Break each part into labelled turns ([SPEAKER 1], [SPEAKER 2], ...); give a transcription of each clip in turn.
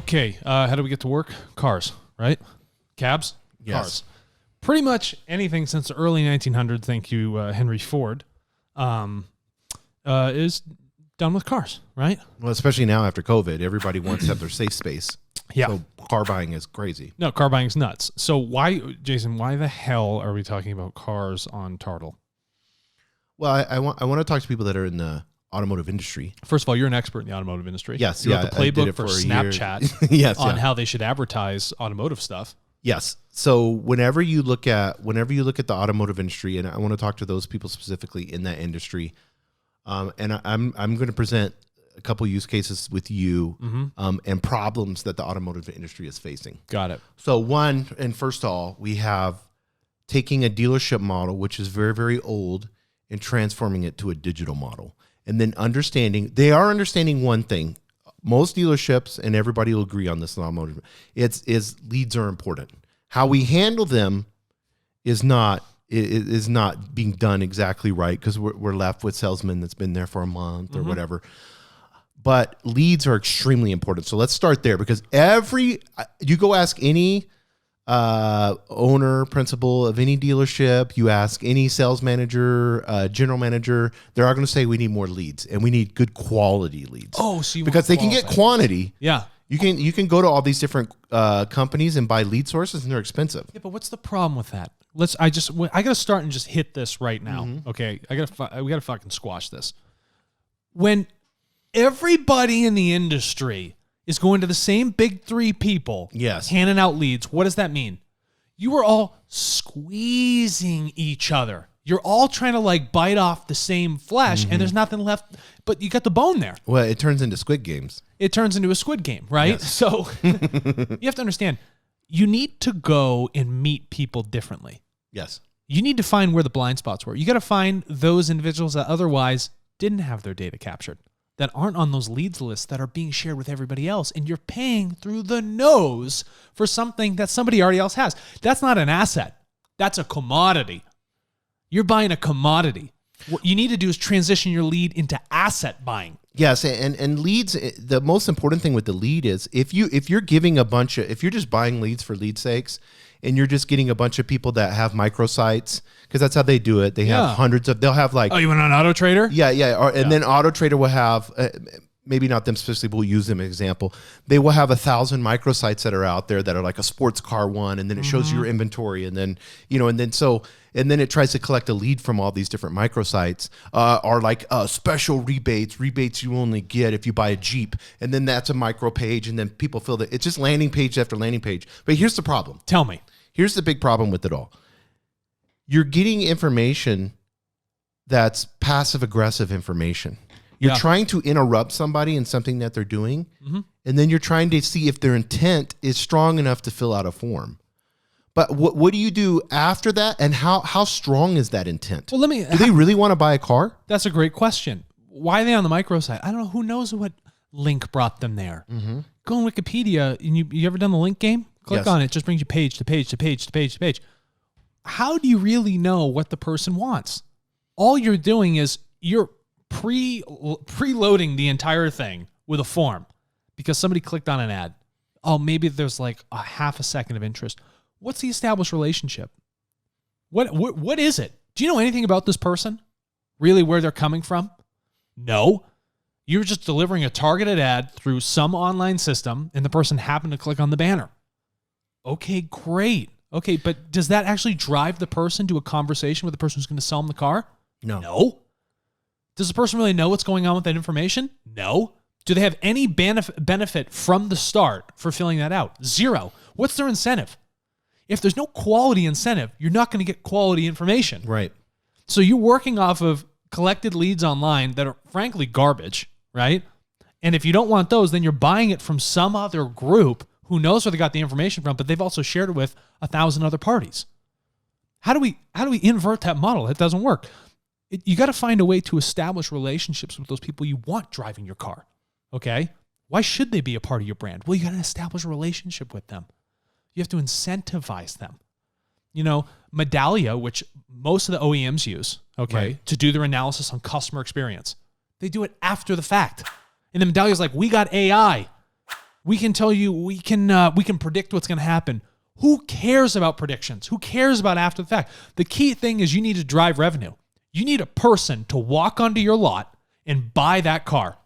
[SPEAKER 1] Okay, how do we get to work? Cars, right? Cabs?
[SPEAKER 2] Yes.
[SPEAKER 1] Cars. Pretty much anything since the early 1900s, thank you, Henry Ford, is done with cars, right?
[SPEAKER 2] Well, especially now after COVID, everybody wants to have their safe space.
[SPEAKER 1] Yeah.
[SPEAKER 2] So car buying is crazy.
[SPEAKER 1] No, car buying's nuts. So why, Jason, why the hell are we talking about cars on Tartle?
[SPEAKER 2] Well, I want to talk to people that are in the automotive industry.
[SPEAKER 1] First of all, you're an expert in the automotive industry.
[SPEAKER 2] Yes,
[SPEAKER 1] you wrote the
[SPEAKER 2] I did
[SPEAKER 1] playbook
[SPEAKER 2] it
[SPEAKER 1] for
[SPEAKER 2] a
[SPEAKER 1] Snapchat
[SPEAKER 2] yes,
[SPEAKER 1] on how they should advertise automotive stuff.
[SPEAKER 2] Yes. So whenever you look at the automotive industry, and I want to talk to those people specifically in that industry, and I'm going to present a couple use cases with you, and problems that the automotive industry is facing.
[SPEAKER 1] Got it.
[SPEAKER 2] So one, and first of all, we have taking a dealership model, which is very, very old, and transforming it to a digital model. And then they are understanding one thing. Most dealerships, and everybody will agree on this in automotive, is leads are important. How we handle them is not being done exactly right, because we're left with salesmen that's been there for a month or whatever. But leads are extremely important. So let's start there, because you go ask any owner, principal of any dealership, you ask any sales manager, general manager, they're all going to say we need more leads, and we need good quality leads.
[SPEAKER 1] Oh, so
[SPEAKER 2] because they can get quantity.
[SPEAKER 1] Yeah.
[SPEAKER 2] You can go to all these different companies and buy lead sources, and they're expensive.
[SPEAKER 1] Yeah, but what's the problem with that? I got to start and just hit this right now. Okay, we got to fucking squash this. When everybody in the industry is going to the same big three people,
[SPEAKER 2] yes,
[SPEAKER 1] handing out leads, what does that mean? You are all squeezing each other. You're all trying to like bite off the same flesh, and there's nothing left, but you got the bone there.
[SPEAKER 2] Well, it turns into Squid Games.
[SPEAKER 1] It turns into a Squid Game, right?
[SPEAKER 2] Yes.
[SPEAKER 1] So you have to understand, you need to go and meet people differently.
[SPEAKER 2] Yes.
[SPEAKER 1] You need to find where the blind spots were. You got to find those individuals that otherwise didn't have their data captured, that aren't on those leads lists that are being shared with everybody else, and you're paying through the nose for something that somebody already else has. That's not an asset. That's a commodity. You're buying a commodity. What you need to do is transition your lead into asset buying.
[SPEAKER 2] Yes, and leads, the most important thing with the lead is if you're giving if you're just buying leads for lead sakes, and you're just getting a bunch of people that have microsites, because that's how they do it. They have they'll have like...
[SPEAKER 1] Oh, you went on Auto Trader?
[SPEAKER 2] Yeah. And then Auto Trader will have, maybe not them specifically, but we'll use them as an example. They will have 1,000 microsites that are out there that are like a sports car one, and then it shows you your inventory, and then, and then it tries to collect a lead from all these different microsites, are like special rebates you only get if you buy a Jeep, and then that's a micro page, and then people fill that. It's just landing page after landing page. But here's the problem.
[SPEAKER 1] Tell me.
[SPEAKER 2] Here's the big problem with it all. You're getting information that's passive aggressive information. You're trying to interrupt somebody in something that they're doing, and then you're trying to see if their intent is strong enough to fill out a form. But what do you do after that, and how strong is that intent?
[SPEAKER 1] Well,
[SPEAKER 2] do they really want to buy a car?
[SPEAKER 1] That's a great question. Why are they on the microsite? I don't know. Who knows what link brought them there? Go on Wikipedia, and you ever done the link game? Click on it. It just brings you page to page to page to page to page. How do you really know what the person wants? All you're doing is you're preloading the entire thing with a form because somebody clicked on an ad. Oh, maybe there's like a half a second of interest. What's the established relationship? What is it? Do you know anything about this person? Really, where they're coming from? No. You're just delivering a targeted ad through some online system, and the person happened to click on the banner. Okay, great. Okay, but does that actually drive the person to a conversation with the person who's going to sell them the car? No. Does the person really know what's going on with that information? No. Do they have any benefit from the start for filling that out? Zero. What's their incentive? If there's no quality incentive, you're not going to get quality information.
[SPEAKER 2] Right.
[SPEAKER 1] So you're working off of collected leads online that are frankly garbage, right? And if you don't want those, then you're buying it from some other group who knows where they got the information from, but they've also shared it with 1,000 other parties. How do we invert that model? It doesn't work. You got to find a way to establish relationships with those people you want driving your car. Okay? Why should they be a part of your brand? Well, you got to establish a relationship with them. You have to incentivize them. Medallia, which most of the OEMs use, to do their analysis on customer experience, they do it after the fact. And the Medallia's like, we got AI. We can tell you, we can predict what's going to happen. Who cares about predictions? Who cares about after the fact? The key thing is you need to drive revenue. You need a person to walk onto your lot and buy that car,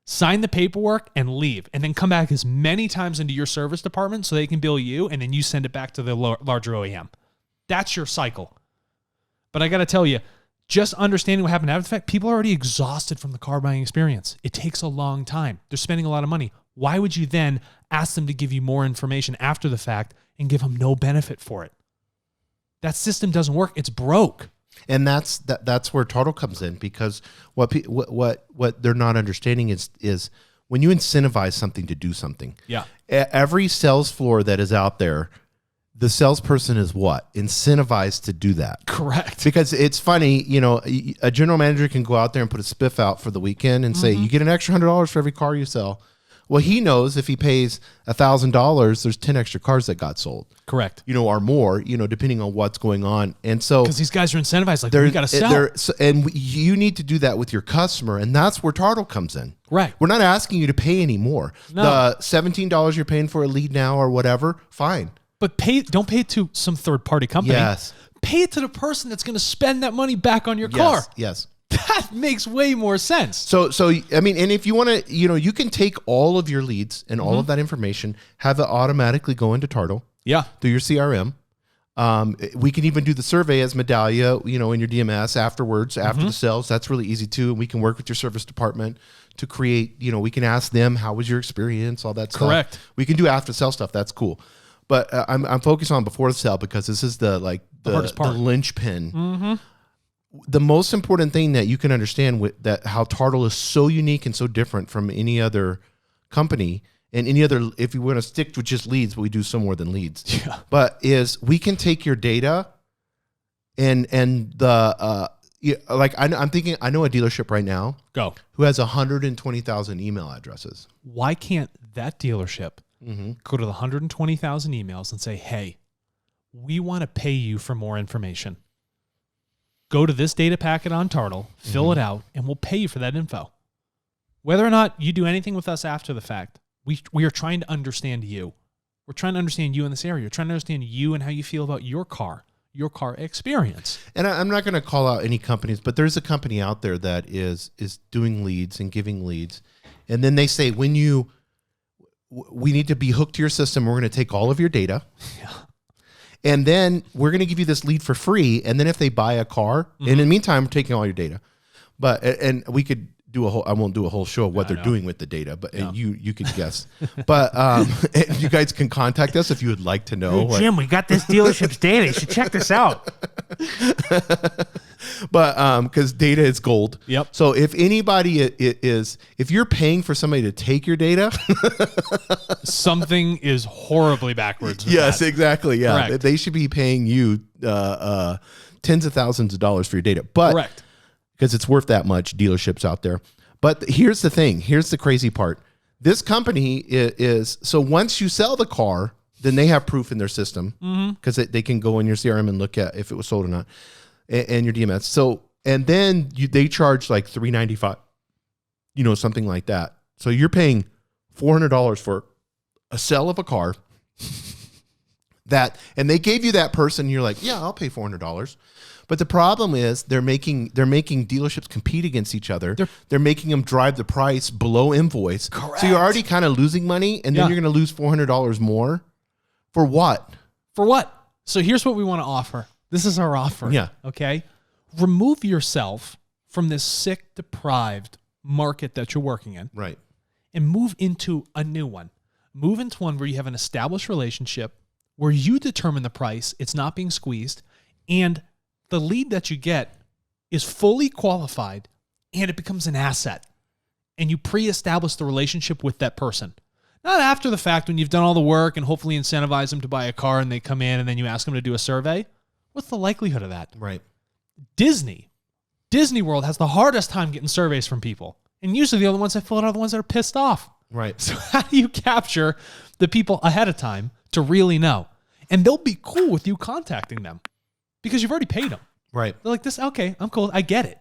[SPEAKER 1] sign the paperwork, and leave, and then come back as many times into your service department so they can bill you, and then you send it back to the larger OEM. That's your cycle. But I got to tell you, just understanding what happened after the fact, people are already exhausted from the car buying experience. It takes a long time. They're spending a lot of money. Why would you then ask them to give you more information after the fact and give them no benefit for it? That system doesn't work. It's broke.
[SPEAKER 2] And that's where Tartle comes in, because what they're not understanding is when you incentivize something to do something.
[SPEAKER 1] Yeah.
[SPEAKER 2] Every sales floor that is out there, the salesperson is what? Incentivized to do that.
[SPEAKER 1] Correct.
[SPEAKER 2] Because it's funny, a general manager can go out there and put a spiff out for the weekend and say, you get an extra $100 for every car you sell. Well, he knows if he pays $1,000, there's 10 extra cars that got sold.
[SPEAKER 1] Correct.
[SPEAKER 2] Or more, depending on what's going on. And so,
[SPEAKER 1] because these guys are incentivized, like, we got to sell.
[SPEAKER 2] You need to do that with your customer. And that's where Tartle comes in.
[SPEAKER 1] Right.
[SPEAKER 2] We're not asking you to pay anymore.
[SPEAKER 1] No.
[SPEAKER 2] The $17 you're paying for a lead now or whatever, fine.
[SPEAKER 1] But don't pay it to some third party company.
[SPEAKER 2] Yes.
[SPEAKER 1] Pay it to the person that's going to spend that money back on your car.
[SPEAKER 2] Yes.
[SPEAKER 1] That makes way more sense.
[SPEAKER 2] So I mean, and if you want to, you can take all of your leads and all of that information, have it automatically go into Tartle.
[SPEAKER 1] Yeah.
[SPEAKER 2] Through your CRM. We can even do the survey as Medallia, in your DMS afterwards, after the sales. That's really easy too. And we can work with your service department to create, we can ask them, how was your experience, all that stuff.
[SPEAKER 1] Correct.
[SPEAKER 2] We can do after sale stuff. That's cool. But I'm focused on before the sale, because this is the
[SPEAKER 1] hardest part.
[SPEAKER 2] The linchpin. The most important thing that you can understand that how Tartle is so unique and so different from any other company and any other, if you want to stick with just leads, but we do so more than leads.
[SPEAKER 1] Yeah.
[SPEAKER 2] But is we can take your data and the I'm thinking, I know a dealership right now who has 120,000 email addresses.
[SPEAKER 1] Why can't that dealership go to the 120,000 emails and say, hey, we want to pay you for more information. Go to this data packet on Tartle, fill it out, and we'll pay you for that info. Whether or not you do anything with us after the fact, we are trying to understand you. We're trying to understand you in this area. We're trying to understand you and how you feel about your car experience.
[SPEAKER 2] And I'm not going to call out any companies, but there's a company out there that is doing leads and giving leads. And then they say, we need to be hooked to your system. We're going to take all of your data. Yeah. And then we're going to give you this lead for free. And then if they buy a car, and in the meantime, we're taking all your data. And we could do I won't do a whole show of what they're doing with the data, but you could guess. But you guys can contact us if you would like to know.
[SPEAKER 1] Hey, Jim, we got this dealership's data. You should check this out.
[SPEAKER 2] But because data is gold.
[SPEAKER 1] Yep.
[SPEAKER 2] So if anybody if you're paying for somebody to take your data,
[SPEAKER 1] something is horribly backwards.
[SPEAKER 2] Yes, exactly. Yeah.
[SPEAKER 1] Correct.
[SPEAKER 2] They should be paying you tens of thousands of dollars for your data. But
[SPEAKER 1] correct.
[SPEAKER 2] Because it's worth that much, dealerships out there. But here's the thing. Here's the crazy part. This company is so once you sell the car, then they have proof in their system because they can go in your CRM and look at if it was sold or not, and your DMS. So and then they charge like $395, something like that. So you're paying $400 for a sale of a car. And they gave you that person. You're like, yeah, I'll pay $400. But the problem is they're making dealerships compete against each other. They're making them drive the price below invoice.
[SPEAKER 1] Correct.
[SPEAKER 2] So you're already kind of losing money, and then you're going to lose $400 more. For what?
[SPEAKER 1] For what? So here's what we want to offer. This is our offer.
[SPEAKER 2] Yeah.
[SPEAKER 1] Okay. Remove yourself from this sick, deprived market that you're working in.
[SPEAKER 2] Right.
[SPEAKER 1] And move into a new one. Move into one where you have an established relationship, where you determine the price, it's not being squeezed, and the lead that you get is fully qualified, and it becomes an asset. And you pre-establish the relationship with that person. Not after the fact when you've done all the work and hopefully incentivize them to buy a car and they come in and then you ask them to do a survey. What's the likelihood of that?
[SPEAKER 2] Right.
[SPEAKER 1] Disney World has the hardest time getting surveys from people. And usually the other ones that fill it are the ones that are pissed off.
[SPEAKER 2] Right.
[SPEAKER 1] So how do you capture the people ahead of time to really know? And they'll be cool with you contacting them because you've already paid them.
[SPEAKER 2] Right.
[SPEAKER 1] They're like, this, okay, I'm cool. I get it.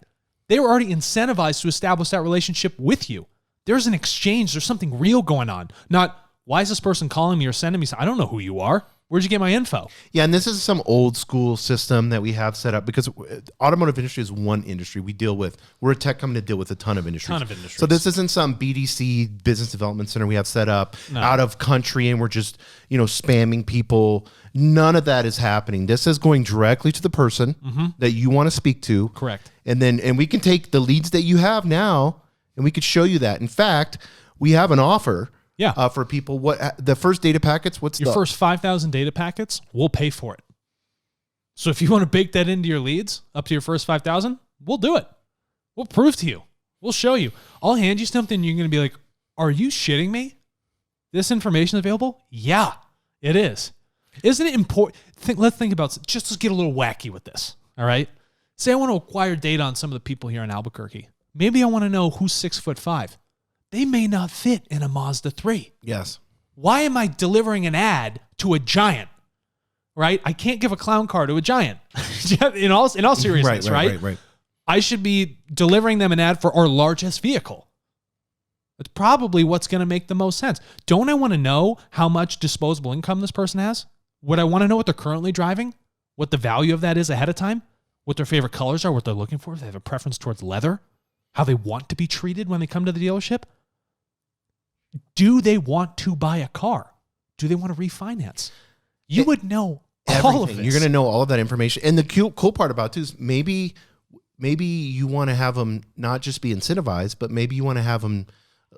[SPEAKER 1] They were already incentivized to establish that relationship with you. There's an exchange. There's something real going on. Not, Why is this person calling me or sending me? I don't know who you are. Where'd you get my info?
[SPEAKER 2] Yeah, and this is some old school system that we have set up because automotive industry is one industry we're a tech company to deal with a ton of industries. So this isn't some BDC business development center we have set up out of country and we're just, spamming people. None of that is happening. This is going directly to the person that you want to speak to.
[SPEAKER 1] Correct.
[SPEAKER 2] And we can take the leads that you have now and we could show you that. In fact, we have an offer.
[SPEAKER 1] Yeah.
[SPEAKER 2] For people, what the first data packets? What's
[SPEAKER 1] your first 5,000 data packets? We'll pay for it. So if you want to bake that into your leads up to your first 5,000, we'll do it. We'll prove to you. We'll show you. I'll hand you something. And you're going to be like, "Are you shitting me? This information is available?" Yeah, it is. Isn't it important? Let's think about. Let's get a little wacky with this. All right. Say I want to acquire data on some of the people here in Albuquerque. Maybe I want to know who's 6'5". They may not fit in a Mazda 3.
[SPEAKER 2] Yes.
[SPEAKER 1] Why am I delivering an ad to a giant? Right? I can't give a clown car to a giant. in all seriousness, right? I should be delivering them an ad for our largest vehicle. That's probably what's going to make the most sense. Don't I want to know how much disposable income this person has? Would I want to know what they're currently driving? What the value of that is ahead of time? What their favorite colors are? What they're looking for? If they have a preference towards leather? How they want to be treated when they come to the dealership? Do they want to buy a car? Do they want to refinance? You would know all of this.
[SPEAKER 2] You're going to know all of that information. And the cool part about it too is maybe you want to have them not just be incentivized, but maybe you want to have them.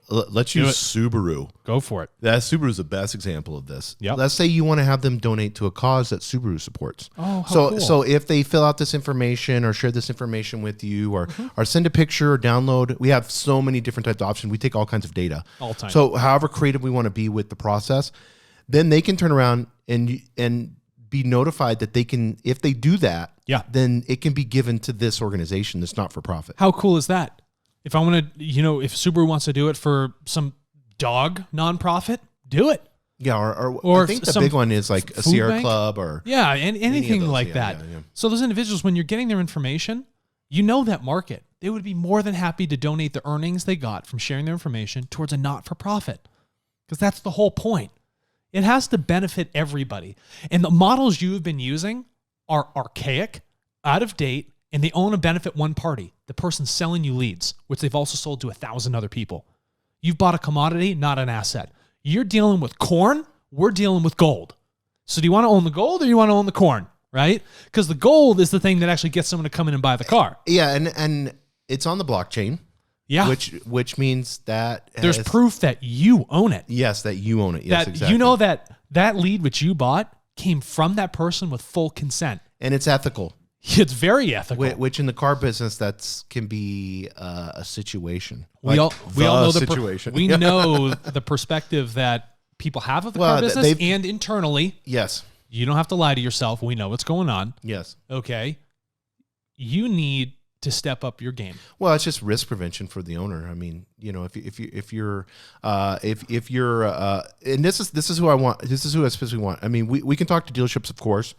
[SPEAKER 2] Let's use Subaru.
[SPEAKER 1] Go for it.
[SPEAKER 2] That Subaru is the best example of this.
[SPEAKER 1] Yep.
[SPEAKER 2] Let's say you want to have them donate to a cause that Subaru supports.
[SPEAKER 1] Oh, how cool.
[SPEAKER 2] So if they fill out this information or share this information with you or send a picture or download, we have so many different types of options. We take all kinds of data.
[SPEAKER 1] All time.
[SPEAKER 2] So however creative we want to be with the process, then they can turn around and be notified that they can, if they do that, then it can be given to this organization that's not for profit.
[SPEAKER 1] How cool is that? If I want to, if Subaru wants to do it for some dog nonprofit, do it.
[SPEAKER 2] Yeah, or I think the big one is like a Sierra
[SPEAKER 1] bank?
[SPEAKER 2] Club or
[SPEAKER 1] and anything like that.
[SPEAKER 2] Yeah.
[SPEAKER 1] So those individuals, when you're getting their information, that market. They would be more than happy to donate the earnings they got from sharing their information towards a not-for-profit, because that's the whole point. It has to benefit everybody. And the models you've been using are archaic, out of date, and they only benefit one party, the person selling you leads, which they've also sold to 1,000 other people. You've bought a commodity, not an asset. You're dealing with corn. We're dealing with gold. So do you want to own the gold or do you want to own the corn, right? Because the gold is the thing that actually gets someone to come in and buy the car.
[SPEAKER 2] Yeah, and it's on the blockchain.
[SPEAKER 1] Yeah.
[SPEAKER 2] Which means that
[SPEAKER 1] there's proof that you own it.
[SPEAKER 2] Yes, that you own it. Yes,
[SPEAKER 1] that
[SPEAKER 2] exactly.
[SPEAKER 1] that lead which you bought came from that person with full consent.
[SPEAKER 2] And it's ethical.
[SPEAKER 1] It's very ethical.
[SPEAKER 2] Which in the car business, can be a situation.
[SPEAKER 1] We all know the
[SPEAKER 2] situation.
[SPEAKER 1] We know the perspective that people have of the car business and internally.
[SPEAKER 2] Yes. You
[SPEAKER 1] don't have to lie to yourself. We know what's going on.
[SPEAKER 2] Yes.
[SPEAKER 1] Okay. You need to step up your game.
[SPEAKER 2] Well, it's just risk prevention for the owner. I mean, if you're and this is who I want. This is who I specifically want. I mean, we can talk to dealerships, of course.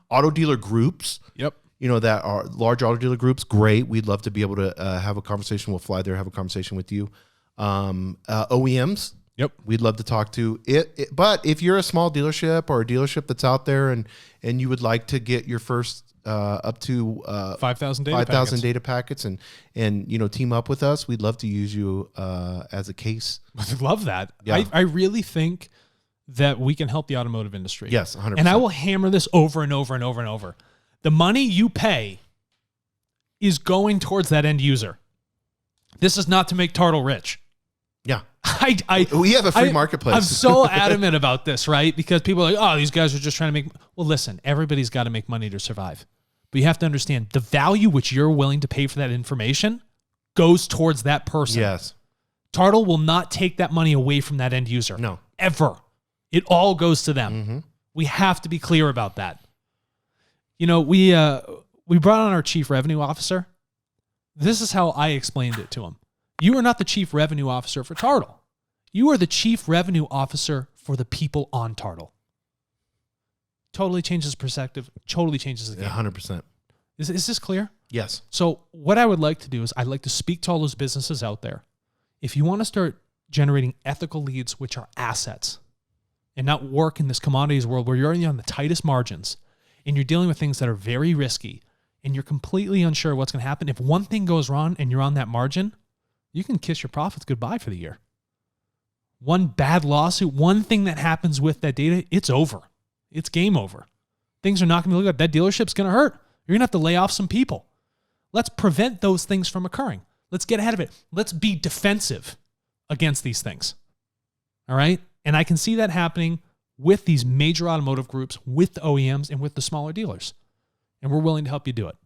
[SPEAKER 2] Auto dealer groups.
[SPEAKER 1] Yep.
[SPEAKER 2] That are large auto dealer groups. Great. We'd love to be able to have a conversation. We'll fly there, have a conversation with you. OEMs.
[SPEAKER 1] Yep.
[SPEAKER 2] We'd love to talk to it. But if you're a small dealership or a dealership that's out there and you would like to get your first up to
[SPEAKER 1] 5,000
[SPEAKER 2] data packets and team up with us, we'd love to use you as a case.
[SPEAKER 1] I love that.
[SPEAKER 2] Yeah.
[SPEAKER 1] I really think that we can help the automotive industry.
[SPEAKER 2] Yes, 100%.
[SPEAKER 1] And I will hammer this over and over and over and over. The money you pay is going towards that end user. This is not to make Tartle rich.
[SPEAKER 2] Yeah.
[SPEAKER 1] We
[SPEAKER 2] have a free marketplace.
[SPEAKER 1] I'm so adamant about this, right? Because people are like, oh, these guys are just trying to make... Well, listen, everybody's got to make money to survive. But you have to understand the value which you're willing to pay for that information goes towards that person.
[SPEAKER 2] Yes.
[SPEAKER 1] Tartle will not take that money away from that end user.
[SPEAKER 2] No.
[SPEAKER 1] Ever. It all goes to them.
[SPEAKER 2] Mm-hmm.
[SPEAKER 1] We have to be clear about that. We brought on our chief revenue officer. This is how I explained it to him. You are not the chief revenue officer for Tartle. You are the chief revenue officer for the people on Tartle. Totally changes perspective. Totally changes the game.
[SPEAKER 2] 100%.
[SPEAKER 1] Is this clear?
[SPEAKER 2] Yes.
[SPEAKER 1] So what I would like to do is I'd like to speak to all those businesses out there. If you want to start generating ethical leads, which are assets, and not work in this commodities world where you're already on the tightest margins and you're dealing with things that are very risky and you're completely unsure what's going to happen. If one thing goes wrong and you're on that margin, you can kiss your profits goodbye for the year. One bad lawsuit, one thing that happens with that data, it's over. It's game over. Things are not going to look good. That dealership's going to hurt. You're going to have to lay off some people. Let's prevent those things from occurring. Let's get ahead of it. Let's be defensive against these things. All right? And I can see that happening with these major automotive groups, with the OEMs, and with the smaller dealers. And we're willing to help you do it.